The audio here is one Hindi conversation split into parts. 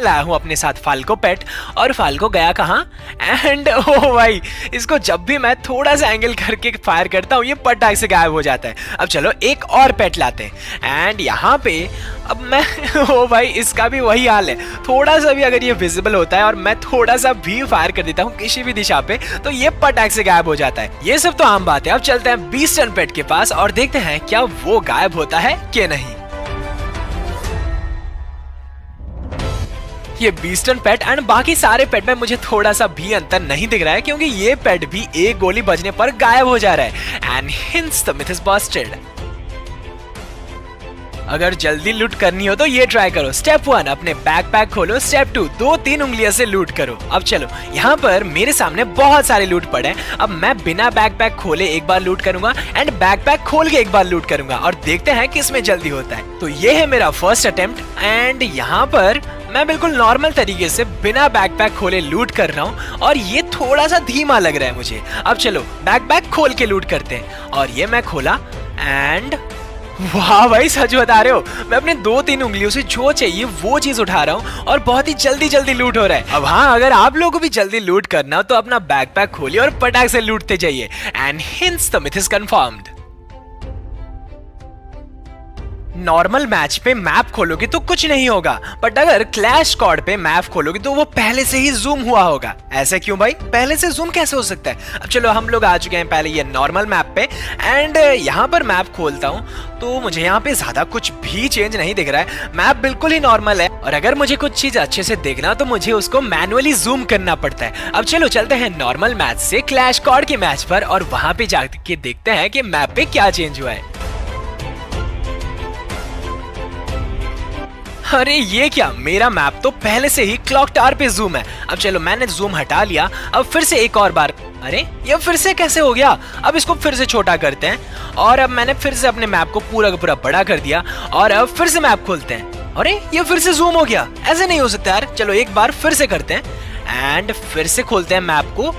लाया हूँ अपने साथ फाल्को पेट। और फाल्को गया कहाँ? एंड ओ भाई, इसको जब भी मैं थोड़ा सा एंगल करके फायर करता हूँ ये पटाख से गायब हो जाता है। अब चलो एक और पेट लाते हैं। एंड यहाँ पे अब मैं ओ भाई, इसका भी वही हाल है। थोड़ा सा भी अगर ये विजिबल होता है और मैं थोड़ा सा भी फायर कर देता हूँ किसी भी दिशा पे तो ये पटाख से गायब हो जाता है। ये सब तो आम बात है। अब चलते हैं बीस्ट टन पेट के पास और देखते हैं क्या वो गायब होता है कि नहीं। ये बीस्टन पेट एंड बाकी सारे पेट में मुझे थोड़ा सा भी अंतर नहीं दिख रहा है, क्योंकि ये पेट भी एक गोली बजने पर गायब हो जा रहा है। And hints the myth is Busted. अगर जल्दी लूट करनी हो तो ये ट्राई करो। स्टेप 1, अपने बैकपैक खोलो। स्टेप 2, 2-3 उंगलियों से लूट करो। अब चलो, यहाँ पर मेरे सामने बहुत सारे लूट पड़े हैं। अब मैं बिना बैकपैक खोले एक बार लूट करूंगा एंड बैकपैक खोल के एक बार लूट करूंगा और देखते हैं किसमें जल्दी होता है। तो ये है मेरा फर्स्ट अटेम्प्ट एंड यहाँ पर मैं बिल्कुल नॉर्मल तरीके से बिना बैकपैक खोले लूट कर रहा हूँ और ये थोड़ा सा धीमा लग रहा है मुझे। अब चलो बैकपैक खोल के लूट करते हैं और ये मैं खोला एंड वाह भाई, सच बता रहे हो, मैं अपने 2-3 उंगलियों से जो चाहिए वो चीज उठा रहा हूँ और बहुत ही जल्दी जल्दी लूट हो रहा है। अब हाँ, अगर आप लोगों को भी जल्दी लूट करना हो तो अपना बैकपैक खोलिए और पटाख से लूटते जाइए। And hints the myth is confirmed. Normal match पे मैप खोलोगे तो कुछ नहीं होगा, बट अगर क्लैश स्क्वाड पे मैप खोलोगे तो वो पहले से ही जूम हुआ होगा। ऐसे क्यों भाई? पहले से जूम कैसे हो सकता है? अब चलो, हम लोग आ चुके हैं पहले ये नॉर्मल मैप पे एंड यहाँ पर मैप खोलता हूँ तो मुझे यहाँ पे ज्यादा कुछ भी चेंज नहीं दिख रहा है। मैप बिल्कुल ही नॉर्मल है और अगर मुझे कुछ चीज अच्छे से देखना तो मुझे उसको मैनुअली जूम करना पड़ता है। अब चलो चलते हैं नॉर्मल मैच से क्लैश स्क्वाड के मैच पर और वहां पे जाके देखते हैं कि मैप पे क्या चेंज हुआ है। अरे ये क्या, मेरा मैप तो पहले से ही क्लॉक टावर पे जूम है। अब चलो, मैंने जूम हटा लिया। अब फिर से एक और बार, अरे ये फिर से कैसे हो गया? अब इसको फिर से छोटा करते हैं और अब मैंने फिर से अपने मैप को पूरा का पूरा बड़ा कर दिया और अब फिर से मैप खोलते हैं। अरे ये फिर से जूम हो गया, ऐसे नहीं हो सकता यार। चलो एक बार फिर से करते हैं एंड फिर से खोलते हैं मैप को,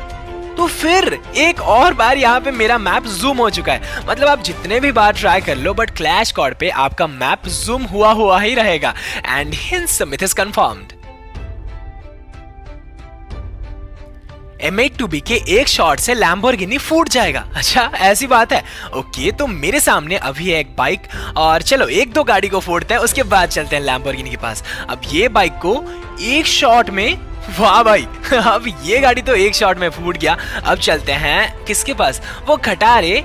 तो फिर एक और बार यहाँ पे मेरा मैप जूम हो चुका है। मतलब आप जितने भी बार ट्राई कर लो बट क्लैश स्क्वाड पे आपका मैप जूम हुआ ही रहेगा। And hints the myth is confirmed. M8-2B के एक शॉट से लैम्बोर्गिनी फूट जाएगा। अच्छा ऐसी बात है? ओके, तो मेरे सामने अभी है एक बाइक और चलो एक दो गाड़ी को फोड़ते हैं, उसके बाद चलते हैं लैम्बोर्गिनी के पास। अब ये बाइक को एक शॉट में, वाह भाई अब ये गाड़ी तो एक शॉट में फूट गया। अब चलते हैं किसके पास? वो खटारे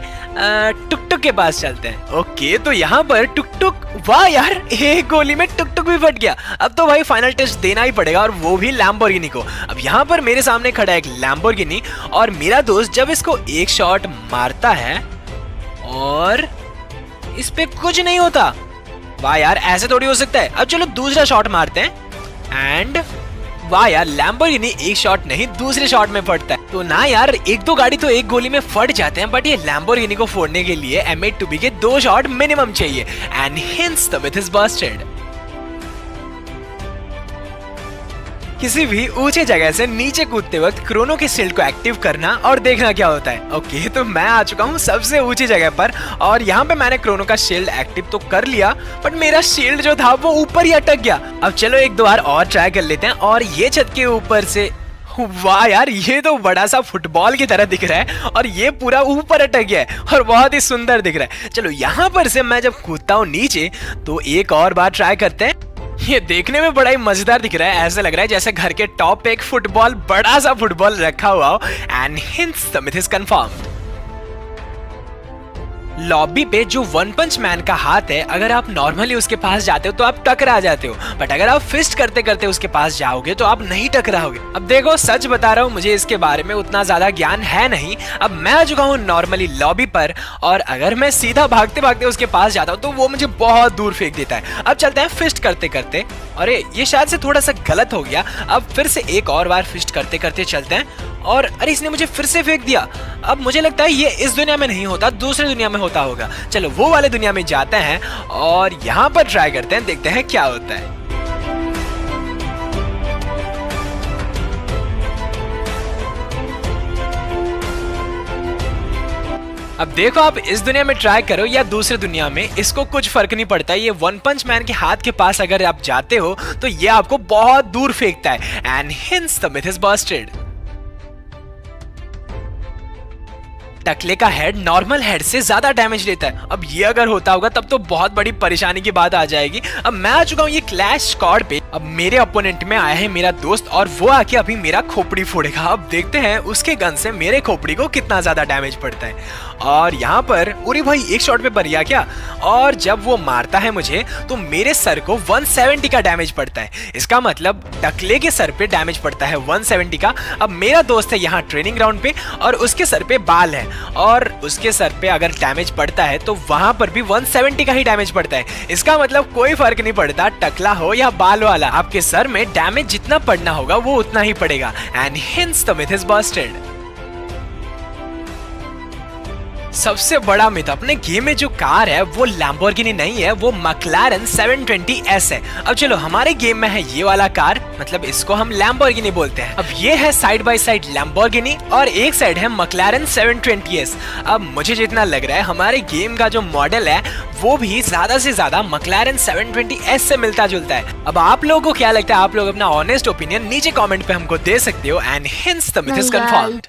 टुक टुक के पास चलते हैं। ओके, तो यहाँ पर टुक टुक, वाह यार, एक गोली में टुक टुक भी फट गया। अब तो भाई फाइनल टेस्ट देना ही पड़ेगा और वो भी लैम्बोर्गिनी को। अब यहाँ पर मेरे सामने खड़ा है एक लैम्बोर्गिनी और मेरा दोस्त जब इसको एक शॉट मारता है और इस पे कुछ नहीं होता। वाह यार, ऐसे थोड़ी हो सकता है। अब चलो दूसरा शॉट मारते हैं एंड वाह यार, लैम्बोर्गिनी एक शॉट नहीं दूसरे शॉट में फटता है। तो ना यार, एक दो गाड़ी तो एक गोली में फट जाते हैं बट ये लैम्बोर्गिनी को फोड़ने के लिए M8-2B के 2 शॉट मिनिमम चाहिए। And hints the myth is Busted. किसी भी ऊंचे जगह से नीचे कूदते वक्त क्रोनो के शील्ड को एक्टिव करना और देखना क्या होता है। ओके, तो मैं आ चुका हूँ सबसे ऊंची जगह पर और यहाँ पे मैंने क्रोनो का शील्ड एक्टिव तो कर लिया बट मेरा शील्ड जो था वो ऊपर ही अटक गया। अब चलो एक दो बार और ट्राई कर लेते हैं और ये छत के ऊपर से, वाह यार, ये तो बड़ा सा फुटबॉल की तरह दिख रहा है और ये पूरा ऊपर अटक गया है और बहुत ही सुंदर दिख रहा है। चलो यहाँ पर से मैं जब कूदता हूँ नीचे तो एक और बार ट्राई करते हैं। ये देखने में बड़ा ही मजेदार दिख रहा है, ऐसा लग रहा है जैसे घर के टॉप पे एक फुटबॉल, बड़ा सा फुटबॉल रखा हुआ हो। And hints the myth is confirmed. Lobby पे जो वन पंच मैन का हाथ है, अगर आप नॉर्मली उसके पास जाते हो तो आप टकरा जाते हो बट अगर आप फिस्ट करते करते उसके पास जाओगे तो आप नहीं टकराओगे। अब देखो, सच बता रहा हूँ, मुझे इसके बारे में उतना ज्यादा ज्ञान है नहीं। अब मैं आ चुका हूँ नॉर्मली लॉबी पर और अगर मैं सीधा भागते भागते उसके पास जाता हूँ तो वो मुझे बहुत दूर फेंक देता है। अब चलते हैं फिस्ट करते करते। अरे ये शायद से थोड़ा सा गलत हो गया। अब फिर से एक और बार फिस्ट करते करते चलते हैं और अरे इसने मुझे फिर से फेंक दिया। अब मुझे लगता है ये इस दुनिया में नहीं होता, दूसरी दुनिया में होता होगा। चलो वो वाले दुनिया में जाते हैं और यहाँ पर ट्राई करते हैं, देखते हैं क्या होता है। अब देखो, आप इस दुनिया में ट्राई करो या दूसरे दुनिया में, इसको कुछ फर्क नहीं पड़ता। ये वन पंच मैन के हाथ के पास अगर आप जाते हो तो ये आपको बहुत दूर फेंकता है। And hints the myth is Busted. टकले का हेड नॉर्मल हेड से ज्यादा डैमेज लेता है। अब ये अगर होता होगा तब तो बहुत बड़ी परेशानी की बात आ जाएगी। अब मैं आ चुका हूँ ये क्लैश स्क्वाड पे। अब मेरे अपोनेंट में आया है मेरा दोस्त और वो आके अभी मेरा खोपड़ी फोड़ेगा। अब देखते हैं उसके गन से मेरे खोपड़ी को कितना ज्यादा डैमेज पड़ता है। और यहाँ पर उरी भाई एक शॉट पे मर गया क्या? और जब वो मारता है मुझे तो मेरे सर को 170 का डैमेज पड़ता है। इसका मतलब टकले के सर पे डैमेज पड़ता है 170 का। अब मेरा दोस्त है यहाँ ट्रेनिंग ग्राउंड पे और उसके सर पे बाल है और उसके सर पे अगर डैमेज पड़ता है तो वहां पर भी 170 का ही डैमेज पड़ता है। इसका मतलब कोई फर्क नहीं पड़ता टकला हो या बाल वाला, आपके सर में डैमेज जितना पड़ना होगा वो उतना ही पड़ेगा। And hints the myth is Busted. सबसे बड़ा मिथ, अपने गेम में जो कार है वो लैम्बोर्गिनी नहीं है, वो मैक्लारेन 720S है। अब चलो, हमारे गेम में है ये वाला कार, मतलब इसको हम लैम्बोर्गिनी बोलते हैं। अब ये है साइड बाय साइड लैम्बोर्गिनी और एक साइड है मैक्लारेन 720S। अब मुझे जितना लग रहा है हमारे गेम का जो मॉडल है वो भी ज्यादा से ज्यादा मैक्लारेन 720S से मिलता जुलता है। अब आप लोगों को क्या लगता है? आप लोग अपना ऑनेस्ट ओपिनियन नीचे कमेंट पे हमको दे सकते हो। And hints the myth is confirmed.